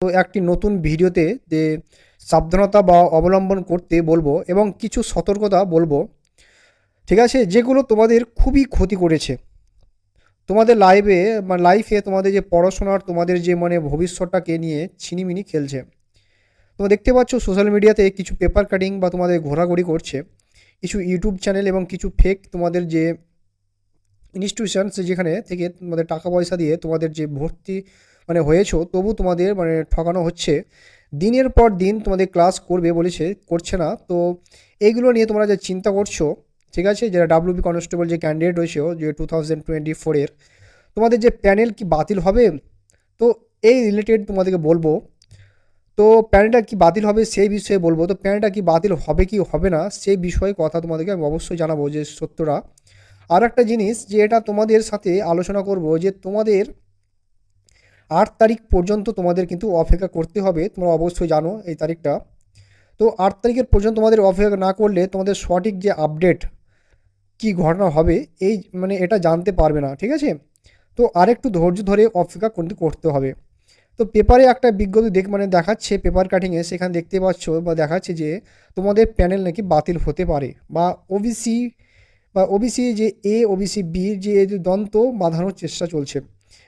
তো একটি নতুন ভিডিওতে যে সাবধানতা বা অবলম্বন করতে বলবো এবং কিছু সতর্কতা বলবো, ঠিক আছে, যেগুলো তোমাদের খুবই ক্ষতি করেছে তোমাদের লাইফে তোমাদের যে পড়াশোনার তোমাদের যে ভবিষ্যৎটাকে নিয়ে ছিনিমিনি খেলছে। তোমরা দেখতে পাচ্ছ সোশ্যাল মিডিয়াতে কিছু পেপার কাটিং বা তোমাদের ঘোরাঘুরি করছে কিছু ইউটিউব চ্যানেল এবং কিছু ফেক তোমাদের যে ইনস্টিটিউশনস, যেখানে থেকে তোমাদের টাকা পয়সা দিয়ে তোমাদের যে ভর্তি হয়েছো, তবু তোমাদের ঠকানো হচ্ছে। দিনের পর দিন তোমাদের ক্লাস করবে বলেছে, করছে না। তো এইগুলো নিয়ে তোমরা যে চিন্তা করছো, ঠিক আছে, যারা ডাব্লিউবি কনস্টেবল যে ক্যান্ডিডেট রয়েছে যে 2024-এর, তোমাদের যে প্যানেল কি বাতিল হবে? তো এই রিলেটেড তোমাদেরকে বলবো। তো প্যানেলটা কি বাতিল হবে সেই বিষয়ে বলবো। তো প্যানেলটা কি বাতিল হবে কি হবে না সেই বিষয়ে কথা তোমাদেরকে আমি অবশ্যই জানাবো যে সত্যটা। আর একটা জিনিস যে এটা তোমাদের সাথে আলোচনা করব যে তোমাদের 8 তারিখ পর্যন্ত তোমাদের কিন্তু অপেক্ষা করতে হবে। তোমরা অবশ্যই জানো এই তারিখটা। তো 8 তারিখের পর্যন্ত তোমাদের অপেক্ষা না করলে তোমাদের সঠিক যে আপডেট কি ঘটনা হবে এই এটা জানতে পারবে না, ঠিক আছে। তো আরেকটু ধৈর্য ধরে অপেক্ষা কিন্তু করতে হবে। তো পেপারে একটা বিজ্ঞপ্তি দেখাচ্ছে পেপার কাটিংয়ে, সেখানে দেখতে পাচ্ছ বা দেখাচ্ছে যে তোমাদের প্যানেল নাকি বাতিল হতে পারে, বা ওবিসি যে এ ওবিসি বি যে এই যে দ্বন্দ্ব বাঁধানোর চেষ্টা চলছে।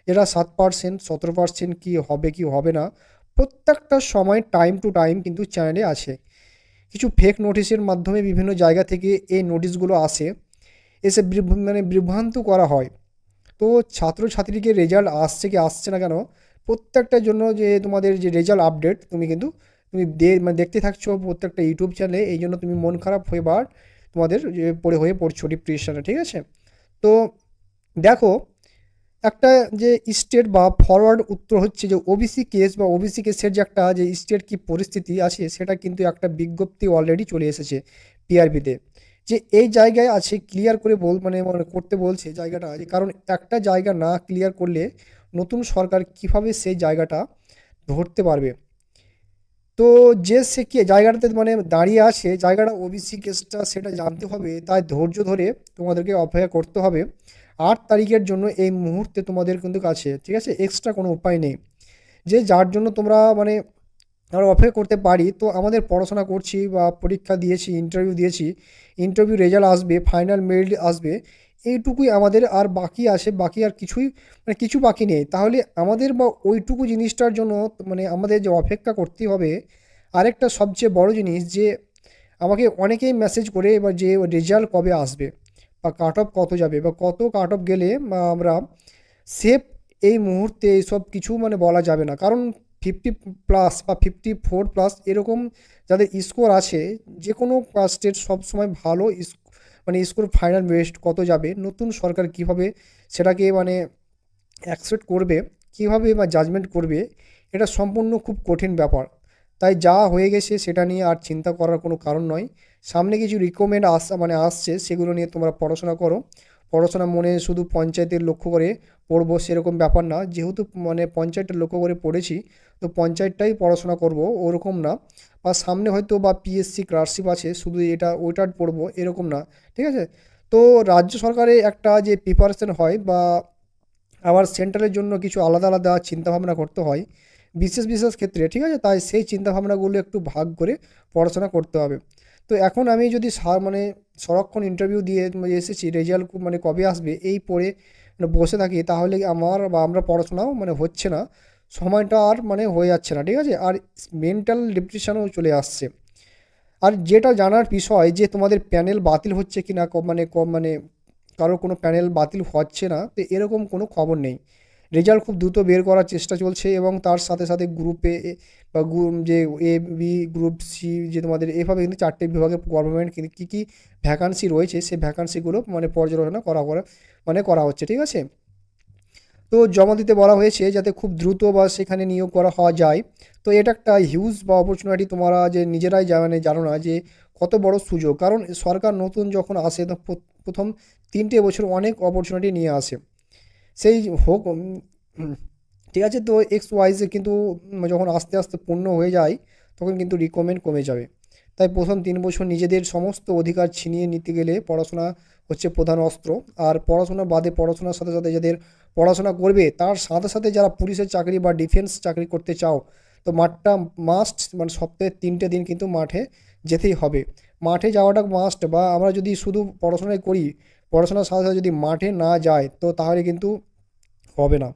এরা 7%, 17% কি হবে কি হবে না, প্রত্যেকটা সময় টাইম টু টাইম কিন্তু চ্যানেলে আছে। কিছু ফেক নোটিশের মাধ্যমে বিভিন্ন জায়গা থেকে এই নোটিশগুলো আসে, এসে বিভ্রান্ত করা হয়। তো ছাত্রছাত্রীকে রেজাল্ট আসছে কি আসছে না কেন, প্রত্যেকটার জন্য যে তোমাদের যে রেজাল্ট আপডেট তুমি দেখতে থাকছো প্রত্যেকটা ইউটিউব চ্যানেলে, এই জন্য তুমি মন খারাপ হয়ে তোমাদের যে পড়ছো ডিপ্রেশনে, ঠিক আছে। তো দেখো, একটা যে স্টেট বা ফরওয়ার্ড উত্তর হচ্ছে যে ওবিসি কেসের যে একটা যে স্টেট কি পরিস্থিতি আছে, সেটা কিন্তু একটা বিজ্ঞপ্তি অলরেডি চলে এসেছে পিআরবিতে, যে এই জায়গায় আছে ক্লিয়ার করে করতে বলছে জায়গাটা, যে কারণ একটা জায়গা না ক্লিয়ার করলে নতুন সরকার কিভাবে সেই জায়গাটা ধরতে পারবে। তো যে সে কি জায়গাটাতে দাঁড়িয়ে আছে, জায়গাটা ওবিসি কেসটা সেটা জানতে হবে, তাই ধৈর্য ধরে তোমাদেরকে অপেক্ষা করতে হবে। 8 তারিখের জন্য এই মুহূর্তে তোমাদের কিন্তু কাছে, ঠিক আছে, এক্সট্রা কোনো উপায় নেই। যে যার জন্য তোমরা আমরা অপেক্ষা করতে পারি। তো আমাদের পড়াশোনা করছি বা পরীক্ষা দিয়েছি, ইন্টারভিউ দিয়েছি, ইন্টারভিউ রেজাল্ট আসবে, ফাইনাল মেরিট আসবে, এইটুকুই আমাদের আর বাকি আছে। বাকি আর কিছুই কিছু বাকি নেই। তাহলে আমাদের বা ওইটুকু জিনিসটার জন্য আমাদের যে অপেক্ষা করতে হবে। আরেকটা সবচেয়ে বড় জিনিস যে আমাকে অনেকেই মেসেজ করে এবার যে রেজাল্ট কবে আসবে বা কাট অফ কত যাবে বা কত কাট অফ গেলে আমরা সেফ, এই মুহূর্তে এইসব কিছু বলা যাবে না। কারণ 50+ বা 54+ এরকম যাদের স্কোর আছে, যে কোনো স্টেট সবসময় ভালো স্কোর ফাইনাল বেস্ট কত যাবে, নতুন সরকার কীভাবে সেটাকে অ্যাকসেপ্ট করবে, কীভাবে বা জাজমেন্ট করবে, এটা সম্পূর্ণ খুব কঠিন ব্যাপার। তাই যা হয়ে গেছে সেটা নিয়ে আর চিন্তা করার কোনো কারণ নয়। সামনে কিছু রিকমেন্ড আসছে, সেগুলো নিয়ে তোমরা পড়াশোনা করো। পড়াশোনা মনে শুধু পঞ্চায়েতের লক্ষ্য করে পড়বো সেরকম ব্যাপার না, যেহেতু পঞ্চায়েতের লক্ষ্য করে পড়েছি, তো পঞ্চায়েতটাই পড়াশোনা করব ওরকম না। বা সামনে হয়তো বা পিএসসি ক্লার্কশিপ আছে, শুধু এটা ওইটা পড়বো এরকম না, ঠিক আছে। তো রাজ্য সরকারে একটা যে প্রিপারেশন হয় বা আবার সেন্ট্রালের জন্য কিছু আলাদা আলাদা চিন্তাভাবনা করতে হয় বিশেষ বিশেষ ক্ষেত্রে, ঠিক আছে। তাই সেই চিন্তাভাবনাগুলো একটু ভাগ করে পড়াশোনা করতে হবে। তো এখন আমি যদি সংরক্ষণ ইন্টারভিউ দিয়ে এসেছি, রেজাল্ট কবে আসবে এই পড়ে বসে থাকি, তাহলে আমার বা আমরা পড়াশোনাও হচ্ছে না, সময়টা আর হয়ে যাচ্ছে না, ঠিক আছে। আর মেন্টাল ডিপ্রেশনও চলে আসছে। আর যেটা জানার বিষয় যে তোমাদের প্যানেল বাতিল হচ্ছে কি না, কারোর কোনো প্যানেল বাতিল হচ্ছে না, তো এরকম কোনো খবর নেই। রেজাল্ট খুব দ্রুত বের করার চেষ্টা চলছে এবং তার সাথে সাথে গ্রুপে বা যে এ বি গ্রুপ সি, যে তোমাদের এভাবে কিন্তু 4টে বিভাগের গভর্নমেন্ট কিন্তু কী কী ভ্যাকান্সি রয়েছে সেই ভ্যাকান্সিগুলো পর্যালোচনা করা হচ্ছে, ঠিক আছে। তো জমা দিতে বলা হয়েছে যাতে খুব দ্রুত বা সেখানে নিয়োগ করা হওয়া যায়। তো এটা একটা হিউজ বা অপরচুনিটি, তোমরা যে নিজেরাই জানো না যে কত বড় সুযোগ। কারণ সরকার নতুন যখন আসে তো প্রথম 3টে বছর অনেক অপরচুনিটি নিয়ে আসে। সেই হোক ঠিক আছে। তো এক্স ওয়াইজে কিন্তু যখন আস্তে আস্তে পূর্ণ হয়ে যায় তখন কিন্তু রিকোয়ারমেন্ট কমে যাবে। তাই প্রথম 3 বছর নিজেদের সমস্ত অধিকার ছিনিয়ে নিতে গেলে পড়াশোনা হচ্ছে প্রধান অস্ত্র। আর পড়াশোনা বাদে, পড়াশোনার সাথে সাথে যাদের পড়াশোনা করবে তার সাথে সাথে যারা পুলিশের চাকরি বা ডিফেন্স চাকরি করতে চাও, তো মাঠটা মাস্ট, মানে সপ্তাহে 3টে দিন কিন্তু মাঠে যেতেই হবে। মাঠে যাওয়াটা মাস্ট, বা আমরা যদি শুধু পড়াশোনাই করি, পড়াশোনার সাথে সাথে যদি মাঠে না যায় তো তাহলে কিন্তু হবে না।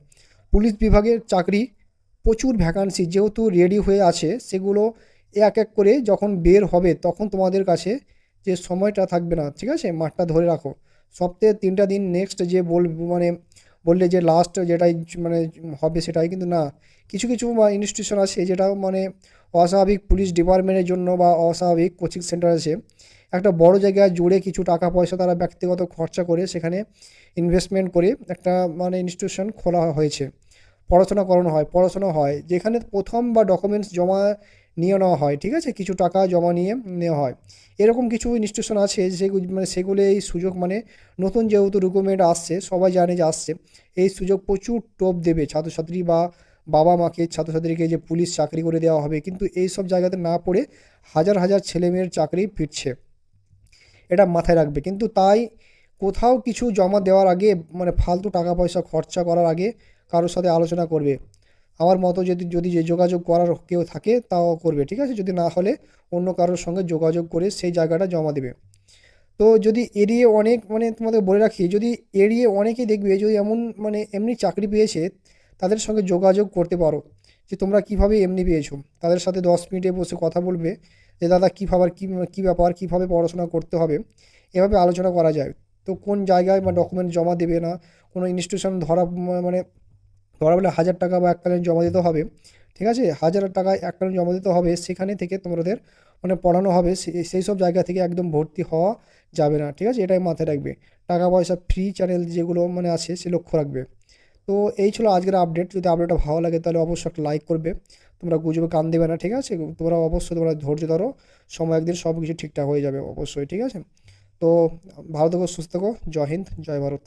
পুলিশ বিভাগের চাকরি প্রচুর ভ্যাকান্সি যেহেতু রেডি হয়ে আছে, সেগুলো এক এক করে যখন বের হবে তখন তোমাদের কাছে যে সময়টা থাকবে না, ঠিক আছে, মাঠটা ধরে রাখো। সপ্তাহে 3টা দিন, নেক্সট যে মানে বললে যে লাস্ট যেটাই মানে হবে সেটাই কিন্তু না। কিছু কিছু ইনস্টিটিউশন আছে যেটা মানে অস্বাভাবিক পুলিশ ডিপার্টমেন্টের জন্য বা অস্বাভাবিক কোচিং সেন্টার আছে, একটা বড় জায়গায় জুড়ে কিছু টাকা পয়সা তারা ব্যক্তিগত খরচা করে সেখানে ইনভেস্টমেন্ট করে একটা মানে ইনস্টিটিউশন খোলা হয়েছে, পড়াশোনা করানো হয়, পড়াশোনা হয়, যেখানে প্রথম বা ডকুমেন্টস জমা নিয়ে নেওয়া হয়, ঠিক আছে, কিছু টাকা জমা নিয়ে নেওয়া হয়। এরকম কিছু ইনস্টিটিউশন আছে যেগুলো মানে সেগুলো এই সুযোগ মানে নতুন যেহেতু রিক্রুটমেন্ট আসছে, সবাই জানে যে আসছে, এই সুযোগ প্রচুর টোপ দেবে ছাত্রছাত্রী বা বাবা মাকে, ছাত্রছাত্রীকে যে পুলিশ চাকরি করে দেওয়া হবে, কিন্তু এই সব জায়গাতে না পড়ে হাজার হাজার ছেলেমেয়ের চাকরি ফিরছে, এটা মাথায় রাখবে। কিন্তু তাই কোথাও কিছু জমা দেওয়ার আগে মানে ফালতু টাকা পয়সা খরচা করার আগে কারোর সাথে আলোচনা করবে। আমার মতো যদি যদি যে যোগাযোগ করার কেউ থাকে তাও করবে, ঠিক আছে, যদি না হলে অন্য কারোর সঙ্গে যোগাযোগ করে সেই জায়গাটা জমা দেবে। তো যদি এড়িয়ে অনেক মানে তোমাদের বলে রাখি, যদি এড়িয়ে অনেকেই দেখবে যদি এমন মানে এমনি চাকরি পেয়েছে, তাদের সঙ্গে যোগাযোগ করতে পারো যে তোমরা কীভাবে এমনি পেয়েছো, তাদের সাথে 10 মিনিটে বসে কথা বলবে যে দাদা কী ভাবার কী ব্যাপার, কীভাবে পড়াশোনা করতে হবে, এভাবে আলোচনা করা যায়। তো কোন জায়গায় বা ডকুমেন্ট জমা দেবে না, কোনো ইনস্টিটিউশন ধরা মানে ধরা বলে 1000 টাকা বা এককালীন জমা দিতে হবে, ঠিক আছে, 1000 টাকা এককালীন জমা দিতে হবে, সেখানে থেকে তোমাদের মানে পড়ানো হবে, সেই সব জায়গা থেকে একদম ভর্তি হওয়া যাবে না, ঠিক আছে, এটাই মাথায় রাখবে। টাকা পয়সা ফ্রি চ্যানেল যেগুলো মানে আছে সে লক্ষ্য রাখবে। তো এই ছিল আজকের আপডেট। যদি আপডেটটা ভালো লাগে তাহলে অবশ্যই একটা লাইক করবে, তোমরা গুজবে কান দেবে না, ঠিক আছে, তোমরা অবশ্যই তোমরা ধৈর্য ধরো, সময় একদিন সব কিছু ঠিকঠাক হয়ে যাবে অবশ্যই, ঠিক আছে। তো ভালো থেকো, সুস্থ থেকো, জয় হিন্দ, জয় ভারত।